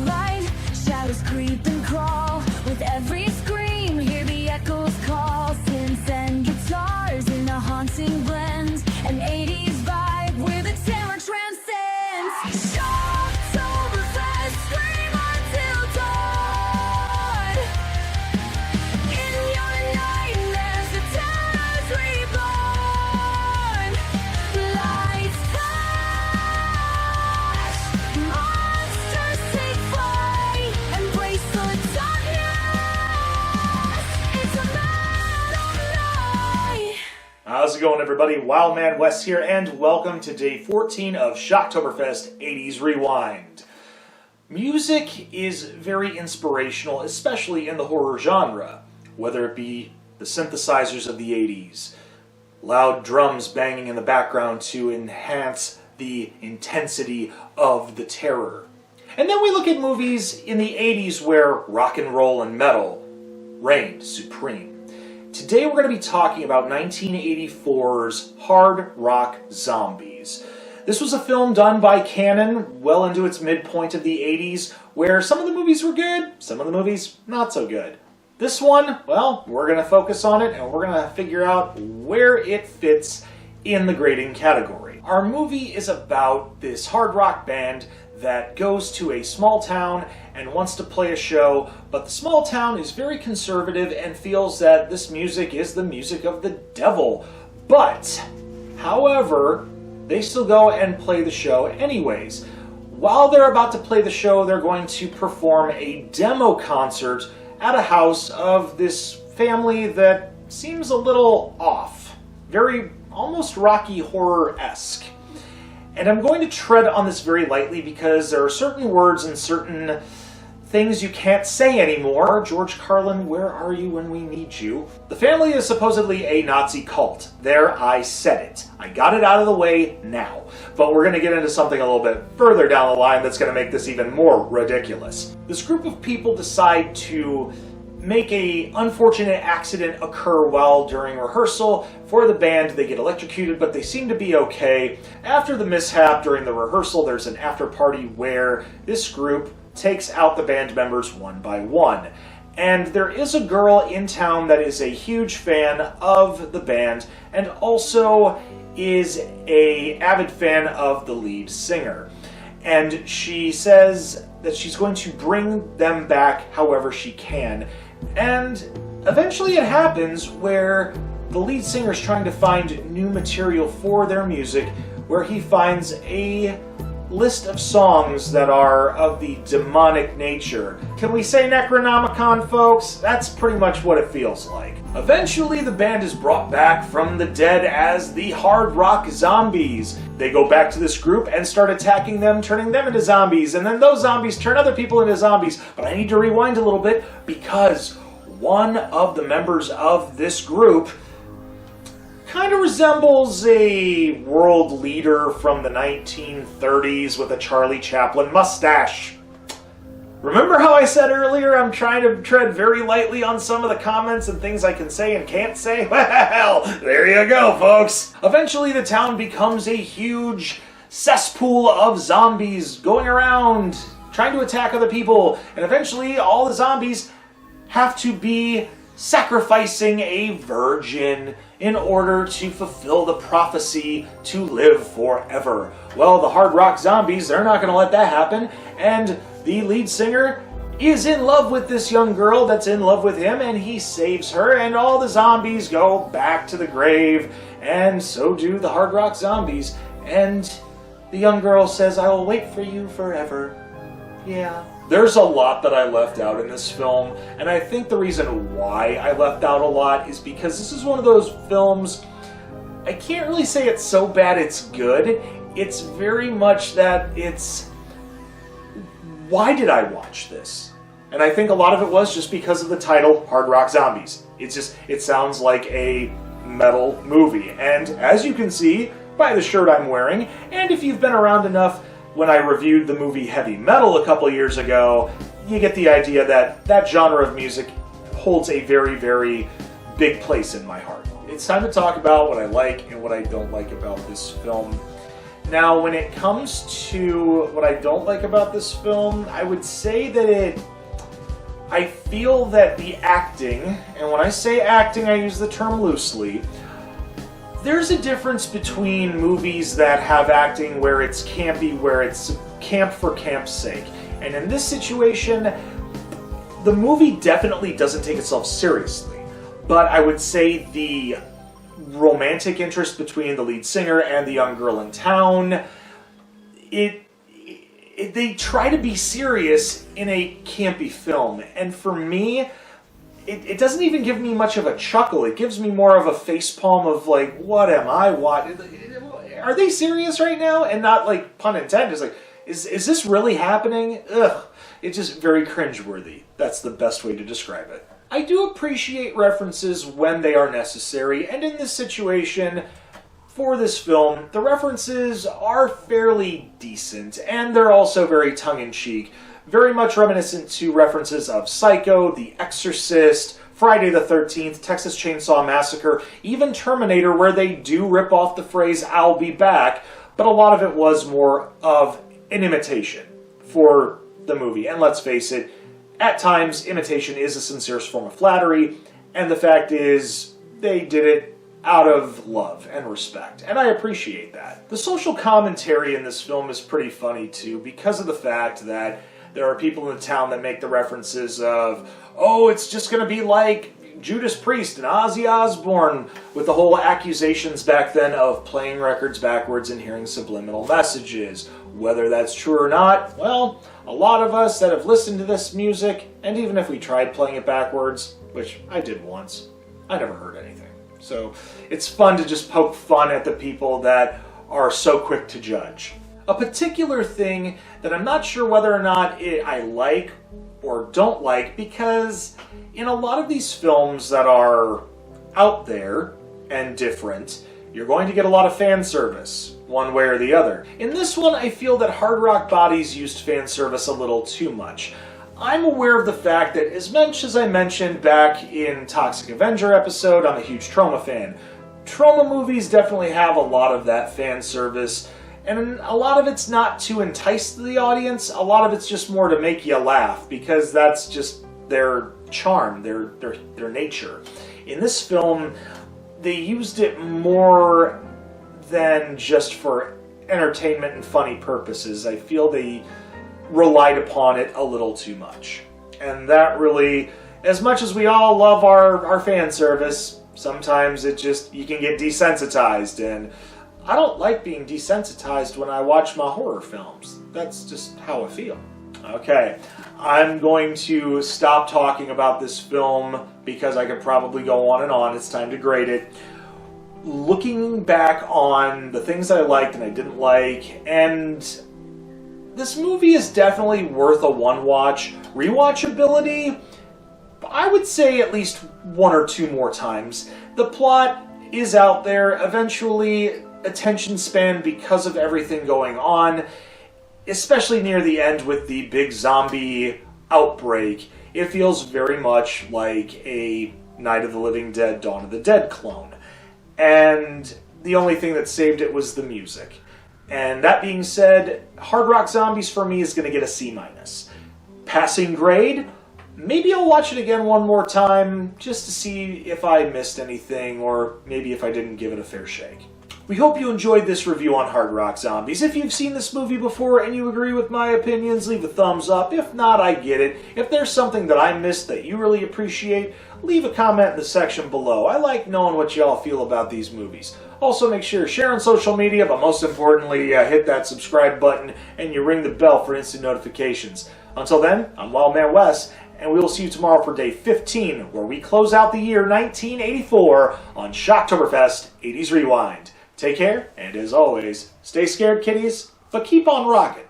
light. Shadows creep and crawl with every scream. Hear the echoes call. Synths and guitars in a haunting blend. An 80s vibe where the terror transcends. Shocktoberfest, scream until dawn. In your nightmares, the terror's reborn. Lights flash, monsters take flight. Embrace the darkness, it's a metal night. How's it going, everybody? Wildman West here, and welcome to day 14 of Shocktoberfest 80s Rewind. Music is very inspirational, especially in the horror genre, whether it be the synthesizers of the 80s, loud drums banging in the background to enhance the intensity of the terror. And then we look at movies in the 80s where rock and roll and metal reigned supreme. Today we're going to be talking about 1984's Hard Rock Zombies. This was a film done by Cannon well into its midpoint of the 80s, where some of the movies were good, some of the movies not so good. This one, well, we're going to focus on it and we're going to figure out where it fits in the grading category. Our movie is about this hard rock band that goes to a small town and wants to play a show, but the small town is very conservative and feels that this music is the music of the devil. But, however, they still go and play the show anyways. While they're about to play the show, they're going to perform a demo concert at a house of this family that seems a little off. Very almost Rocky Horror-esque. And I'm going to tread on this very lightly because there are certain words and certain things you can't say anymore. George Carlin, where are you when we need you? The family is supposedly a Nazi cult. There, I said it. I got it out of the way now. But we're going to get into something a little bit further down the line that's going to make this even more ridiculous. This group of people decide to make a unfortunate accident occur while during rehearsal for the band. They get electrocuted, but they seem to be okay. After the mishap during the rehearsal, there's an after party where this group takes out the band members one by one. And there is a girl in town that is a huge fan of the band and also is an avid fan of the lead singer. And she says that she's going to bring them back however she can. And eventually it happens where the lead singer is trying to find new material for their music, where he finds a list of songs that are of the demonic nature. Can we say Necronomicon, folks? That's pretty much what it feels like. Eventually the band is brought back from the dead as the Hard Rock Zombies. They go back to this group and start attacking them, turning them into zombies, and then those zombies turn other people into zombies. But I need to rewind a little bit because one of the members of this group kind of resembles a world leader from the 1930s with a Charlie Chaplin mustache. Remember how I said earlier I'm trying to tread very lightly on some of the comments and things I can say and can't say? Well, there you go, folks. Eventually the town becomes a huge cesspool of zombies going around trying to attack other people, and eventually all the zombies have to be sacrificing a virgin in order to fulfill the prophecy to live forever. Well, the Hard Rock Zombies, they're not going to let that happen, and the lead singer is in love with this young girl that's in love with him, and he saves her, and all the zombies go back to the grave, and so do the Hard Rock Zombies, and the young girl says, "I will wait for you forever." Yeah. There's a lot that I left out in this film, and I think the reason why I left out a lot is because this is one of those films, I can't really say it's so bad it's good. It's very much that it's, why did I watch this? And I think a lot of it was just because of the title, Hard Rock Zombies. It sounds like a metal movie. And as you can see by the shirt I'm wearing, and if you've been around enough when I reviewed the movie Heavy Metal a couple years ago, you get the idea that that genre of music holds a very, very big place in my heart. It's time to talk about what I like and what I don't like about this film. Now, when it comes to what I don't like about this film, I would say that I feel that the acting, and when I say acting, I use the term loosely, there's a difference between movies that have acting where it's campy, where it's camp for camp's sake. And in this situation, the movie definitely doesn't take itself seriously. But I would say the romantic interest between the lead singer and the young girl in town, they try to be serious in a campy film. And for me, it doesn't even give me much of a chuckle. It gives me more of a facepalm of like, what am I watching? Are they serious right now? And not like, pun intended, it's like, is this really happening? Ugh. It's just very cringeworthy. That's the best way to describe it. I do appreciate references when they are necessary, and in this situation, for this film, the references are fairly decent, and they're also very tongue-in-cheek, very much reminiscent to references of Psycho, The Exorcist, Friday the 13th, Texas Chainsaw Massacre, even Terminator, where they do rip off the phrase, "I'll be back," but a lot of it was more of an imitation for the movie. And let's face it, at times, imitation is the sincerest form of flattery, and the fact is, they did it out of love and respect, and I appreciate that. The social commentary in this film is pretty funny too, because of the fact that there are people in the town that make the references of, oh, it's just going to be like Judas Priest and Ozzy Osbourne, with the whole accusations back then of playing records backwards and hearing subliminal messages. Whether that's true or not, well, a lot of us that have listened to this music, and even if we tried playing it backwards, which I did once, I never heard anything. So it's fun to just poke fun at the people that are so quick to judge. A particular thing that I'm not sure whether or not I like or don't like, because in a lot of these films that are out there and different, you're going to get a lot of fan service, one way or the other. In this one, I feel that Hard Rock Bodies used fan service a little too much. I'm aware of the fact that, as much as I mentioned back in Toxic Avenger episode, I'm a huge Trauma fan. Trauma movies definitely have a lot of that fan service, and a lot of it's not to entice the audience, a lot of it's just more to make you laugh, because that's just their charm, their nature. In this film, they used it more than just for entertainment and funny purposes. I feel they relied upon it a little too much. And that really, as much as we all love our fan service, sometimes it just, you can get desensitized, and I don't like being desensitized when I watch my horror films. That's just how I feel. Okay, I'm going to stop talking about this film because I could probably go on and on. It's time to grade it. Looking back on the things I liked and I didn't like, and this movie is definitely worth a one-watch. Rewatchability, I would say at least one or two more times. The plot is out there. Eventually, attention span, because of everything going on, especially near the end with the big zombie outbreak, it feels very much like a Night of the Living Dead, Dawn of the Dead clone. And the only thing that saved it was the music. And that being said, Hard Rock Zombies for me is going to get a C-. Passing grade, maybe I'll watch it again one more time just to see if I missed anything, or maybe if I didn't give it a fair shake. We hope you enjoyed this review on Hard Rock Zombies. If you've seen this movie before and you agree with my opinions, leave a thumbs up. If not, I get it. If there's something that I missed that you really appreciate, leave a comment in the section below. I like knowing what y'all feel about these movies. Also, make sure to share on social media, but most importantly, hit that subscribe button and you ring the bell for instant notifications. Until then, I'm Wild Man Wes, and we will see you tomorrow for day 15, where we close out the year 1984 on Shocktoberfest 80s Rewind. Take care, and as always, stay scared, kiddies, but keep on rocking.